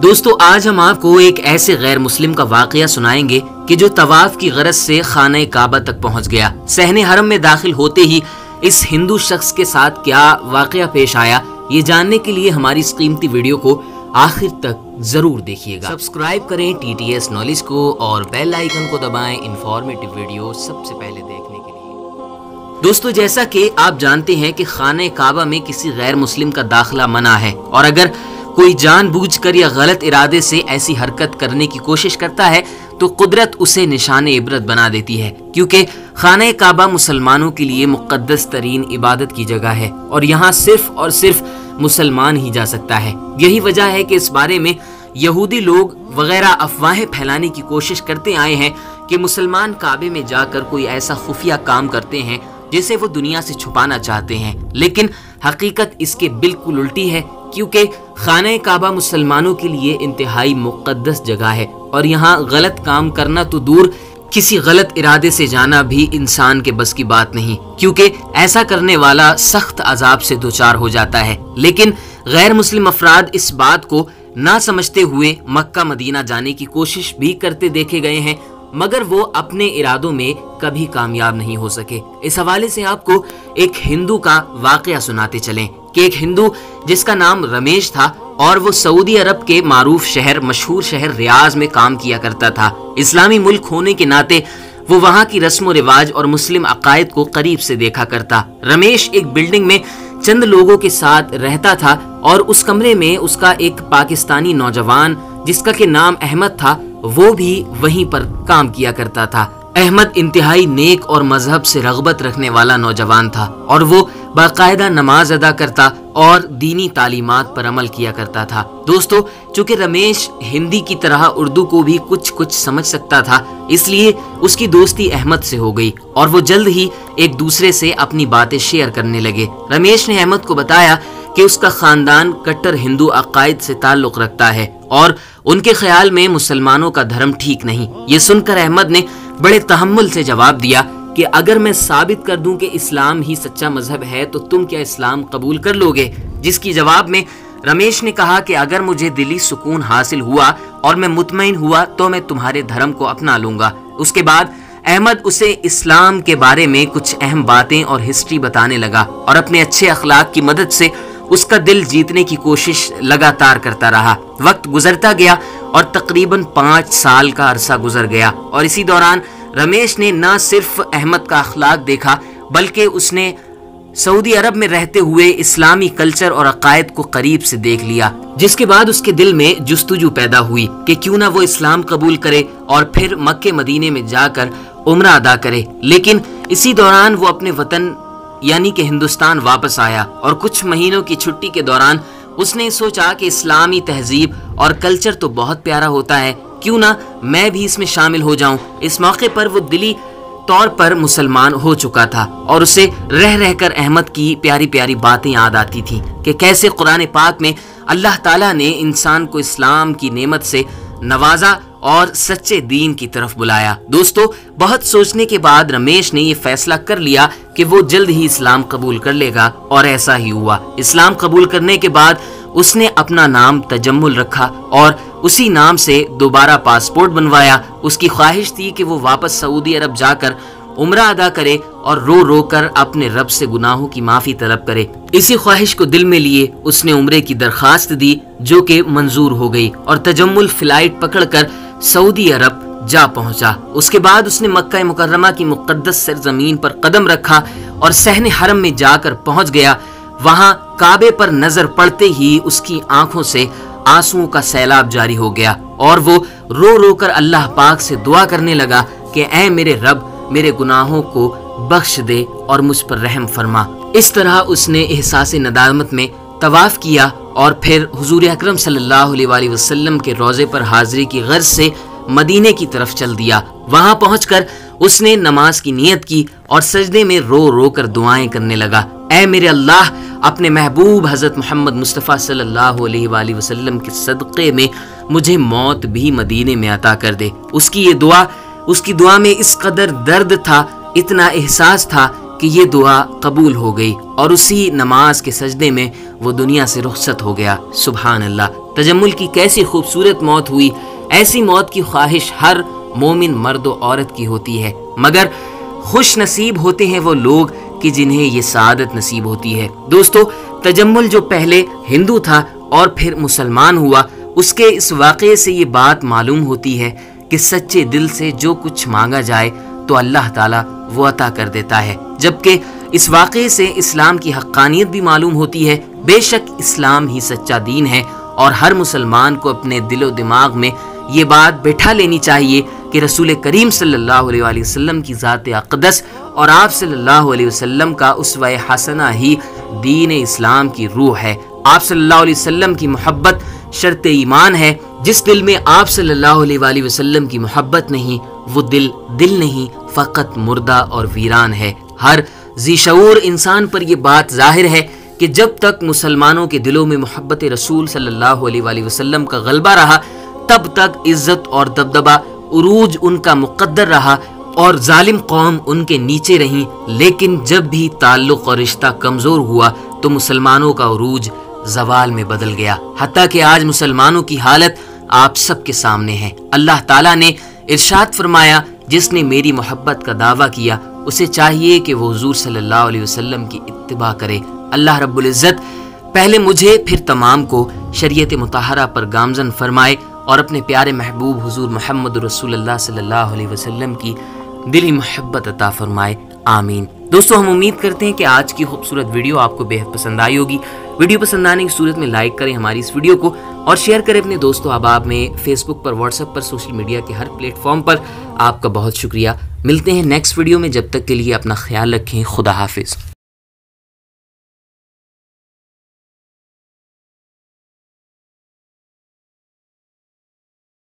دوستو آج ہم آپ کو ایک ایسے غیر مسلم کا واقعہ سنائیں گے کہ جو طواف کی غرض سے خانہ کعبہ تک پہنچ گیا۔ صحن حرم میں داخل ہوتے ہی اس ہندو شخص کے ساتھ کیا واقعہ پیش آیا، یہ جاننے کے لیے ہماری اس قیمتی ویڈیو کو آخر تک ضرور دیکھیے گا۔ سبسکرائب کریں TTS نالج کو اور بیل آئیکن کو دبائیں انفارمیٹیو ویڈیو سب سے پہلے دیکھنے کے لیے۔ دوستو جیسا کہ آپ جانتے ہیں کہ خانہ کعبہ میں کسی غیر مسلم کا داخلہ منع ہے، اور اگر کوئی جان بوجھ کر یا غلط ارادے سے ایسی حرکت کرنے کی کوشش کرتا ہے تو قدرت اسے نشان عبرت بنا دیتی ہے، کیونکہ خانہ کعبہ مسلمانوں کے لیے مقدس ترین عبادت کی جگہ ہے اور یہاں صرف اور صرف مسلمان ہی جا سکتا ہے۔ یہی وجہ ہے کہ اس بارے میں یہودی لوگ وغیرہ افواہیں پھیلانے کی کوشش کرتے آئے ہیں کہ مسلمان کعبے میں جا کر کوئی ایسا خفیہ کام کرتے ہیں جسے وہ دنیا سے چھپانا چاہتے ہیں، لیکن حقیقت اس کے بالکل الٹی ہے، کیونکہ خانہ کعبہ مسلمانوں کے لیے انتہائی مقدس جگہ ہے اور یہاں غلط کام کرنا تو دور، کسی غلط ارادے سے جانا بھی انسان کے بس کی بات نہیں، کیونکہ ایسا کرنے والا سخت عذاب سے دوچار ہو جاتا ہے۔ لیکن غیر مسلم افراد اس بات کو نہ سمجھتے ہوئے مکہ مدینہ جانے کی کوشش بھی کرتے دیکھے گئے ہیں، مگر وہ اپنے ارادوں میں کبھی کامیاب نہیں ہو سکے۔ اس حوالے سے آپ کو ایک ہندو کا واقعہ سناتے چلیں کہ ایک ہندو جس کا نام رمیش تھا اور وہ سعودی عرب کے معروف شہر، مشہور شہر ریاض میں کام کیا کرتا تھا۔ اسلامی ملک ہونے کے ناطے وہ وہاں کی رسم و رواج اور مسلم عقائد کو قریب سے دیکھا کرتا۔ رمیش ایک بلڈنگ میں چند لوگوں کے ساتھ رہتا تھا اور اس کمرے میں اس کا ایک پاکستانی نوجوان جس کا کہ نام احمد تھا وہ بھی وہیں پر کام کیا کرتا تھا۔ احمد انتہائی نیک اور مذہب سے رغبت رکھنے والا نوجوان تھا اور وہ باقاعدہ نماز ادا کرتا اور دینی تعلیمات پر عمل کیا کرتا تھا۔ دوستو چونکہ رمیش ہندی کی طرح اردو کو بھی کچھ سمجھ سکتا تھا، اس لیے اس کی دوستی احمد سے ہو گئی اور وہ جلد ہی ایک دوسرے سے اپنی باتیں شیئر کرنے لگے۔ رمیش نے احمد کو بتایا کہ اس کا خاندان کٹر ہندو عقائد سے تعلق رکھتا ہے اور ان کے خیال میں مسلمانوں کا دھرم ٹھیک نہیں۔ یہ سن کر احمد نے بڑے تحمل سے جواب دیا کہ اگر میں ثابت کر دوں کہ اسلام ہی سچا مذہب ہے تو تم کیا اسلام قبول کر لو گے؟ جس کی جواب میں رمیش نے کہا کہ اگر مجھے دلی سکون حاصل ہوا اور میں مطمئن ہوا تو میں تمہارے دھرم کو اپنا لوں گا۔ اس کے بعد احمد اسے اسلام کے بارے میں کچھ اہم باتیں اور ہسٹری بتانے لگا اور اپنے اچھے اخلاق کی مدد سے اس کا دل جیتنے کی کوشش لگاتار کرتا رہا۔ وقت گزرتا گیا اور تقریباً 5 سال کا عرصہ گزر گیا اور اسی دوران رمیش نے نہ صرف احمد کا اخلاق دیکھا بلکہ اس نے سعودی عرب میں رہتے ہوئے اسلامی کلچر اور عقائد کو قریب سے دیکھ لیا، جس کے بعد اس کے دل میں جستجو پیدا ہوئی کہ کیوں نہ وہ اسلام قبول کرے اور پھر مکہ مدینے میں جا کر عمرہ ادا کرے۔ لیکن اسی دوران وہ اپنے وطن یعنی کہ ہندوستان واپس آیا اور کچھ مہینوں کی چھٹی کے دوران اس نے سوچا کہ اسلامی تہذیب اور کلچر تو بہت پیارا ہوتا ہے، کیوں نہ میں بھی اس میں شامل ہو جاؤں۔ اس موقع پر وہ دلی طور پر مسلمان ہو چکا تھا اور اسے رہ کر احمد کی پیاری پیاری باتیں یاد آتی تھیں کہ کیسے قرآن پاک میں اللہ تعالیٰ نے انسان کو اسلام کی نعمت سے نوازا اور سچے دین کی طرف بلایا۔ دوستو بہت سوچنے کے بعد رمیش نے یہ فیصلہ کر لیا کہ وہ جلد ہی اسلام قبول کر لے گا اور ایسا ہی ہوا۔ اسلام قبول کرنے کے بعد اس نے اپنا نام تجمل رکھا اور اسی نام سے دوبارہ پاسپورٹ بنوایا۔ اس کی خواہش تھی کہ وہ واپس سعودی عرب جا کر عمرہ ادا کرے اور رو کر اپنے رب سے گناہوں کی معافی طلب کرے۔ اسی خواہش کو دل میں لیے اس نے عمرے کی درخواست دی جو کہ منظور ہو گئی اور تجمل فلائٹ پکڑ کر سعودی عرب جا پہنچا۔ اس کے بعد اس نے مکہ مکرمہ کی مقدس سرزمین پر قدم رکھا اور صحن حرم میں جا کر پہنچ گیا۔ وہاں کعبے پر نظر پڑتے ہی اس کی آنکھوں سے آنسوؤں کا سیلاب جاری ہو گیا اور وہ رو کر اللہ پاک سے دعا کرنے لگا کہ اے میرے رب، میرے گناہوں کو بخش دے اور مجھ پر رحم فرما۔ اس طرح اس نے احساس ندامت میں طواف کیا اور پھر حضور اکرم صلی اللہ علیہ وآلہ وسلم کے روضے پر حاضری کی غرض سے مدینے کی طرف چل دیا۔ وہاں پہنچ کر اس نے نماز کی نیت کی اور سجدے میں رو کر دعائیں کرنے لگا، اے میرے اللہ، اپنے محبوب حضرت محمد مصطفیٰ صلی اللہ علیہ وآلہ وسلم کے صدقے میں مجھے موت بھی مدینے میں عطا کر دے۔ اس کی دعا میں اس قدر درد تھا، اتنا احساس تھا کہ یہ دعا قبول ہو گئی اور اسی نماز کے سجدے میں وہ دنیا سے رخصت ہو گیا۔ سبحان اللہ، تجمل کی کیسی خوبصورت موت ہوئی۔ ایسی موت کی خواہش ہر مومن مرد و عورت کی ہوتی ہے، مگر خوش نصیب ہوتے ہیں وہ لوگ کہ جنہیں یہ سعادت نصیب ہوتی ہے۔ دوستو، تجمل جو پہلے ہندو تھا اور پھر مسلمان ہوا، اس کے اس واقعے سے یہ بات معلوم ہوتی ہے کہ سچے دل سے جو کچھ مانگا جائے تو اللہ تعالیٰ وہ عطا کر دیتا ہے۔ جبکہ اس واقعے سے اسلام کی حقانیت بھی معلوم ہوتی ہے۔ بے شک اسلام ہی سچا دین ہے اور ہر مسلمان کو اپنے دل و دماغ میں یہ بات بیٹھا لینی چاہیے کہ رسول کریم صلی اللہ علیہ وآلہ وسلم کی ذات اقدس اور آپ صلی اللہ علیہ وسلم کا اسوہ حسنہ ہی دین اسلام کی روح ہے۔ آپ صلی اللہ علیہ وسلم کی محبت شرط ایمان ہے۔ جس دل میں آپ صلی اللہ علیہ وآلہ وسلم کی محبت نہیں، وہ دل نہیں، فقط مردہ اور ویران ہے۔ ہر ذی شعور انسان پر یہ بات ظاہر ہے کہ جب تک مسلمانوں کے دلوں میں محبت رسول صلی اللہ علیہ وآلہ وسلم کا غلبہ رہا، تب تک عزت اور دبدبہ عروج ان کا مقدر رہا اور ظالم قوم ان کے نیچے رہیں۔ لیکن جب بھی تعلق اور رشتہ کمزور ہوا تو مسلمانوں کا عروج زوال میں بدل گیا، حتیٰ کہ آج مسلمانوں کی حالت آپ سب کے سامنے ہے۔ اللہ تعالیٰ نے ارشاد فرمایا، جس نے میری محبت کا دعویٰ کیا اسے چاہیے کہ وہ حضور صلی اللہ علیہ وسلم کی اتباع کرے۔ اللہ رب العزت پہلے مجھے پھر تمام کو شریعت مطہرہ پر گامزن فرمائے اور اپنے پیارے محبوب حضور محمد رسول اللہ صلی اللہ علیہ وسلم کی دلی محبت عطا فرمائے، آمین۔ دوستو، ہم امید کرتے ہیں کہ آج کی خوبصورت ویڈیو آپ کو بے حد پسند آئی ہوگی۔ ویڈیو پسند آنے کی صورت میں لائک کریں ہماری اس ویڈیو کو اور شیئر کریں اپنے دوستوں احباب میں، فیس بک پر، واٹس ایپ پر، سوشل میڈیا کے ہر پلیٹ فارم پر۔ آپ کا بہت شکریہ۔ ملتے ہیں نیکسٹ ویڈیو میں، جب تک کے لیے اپنا خیال رکھیں۔ خدا حافظ۔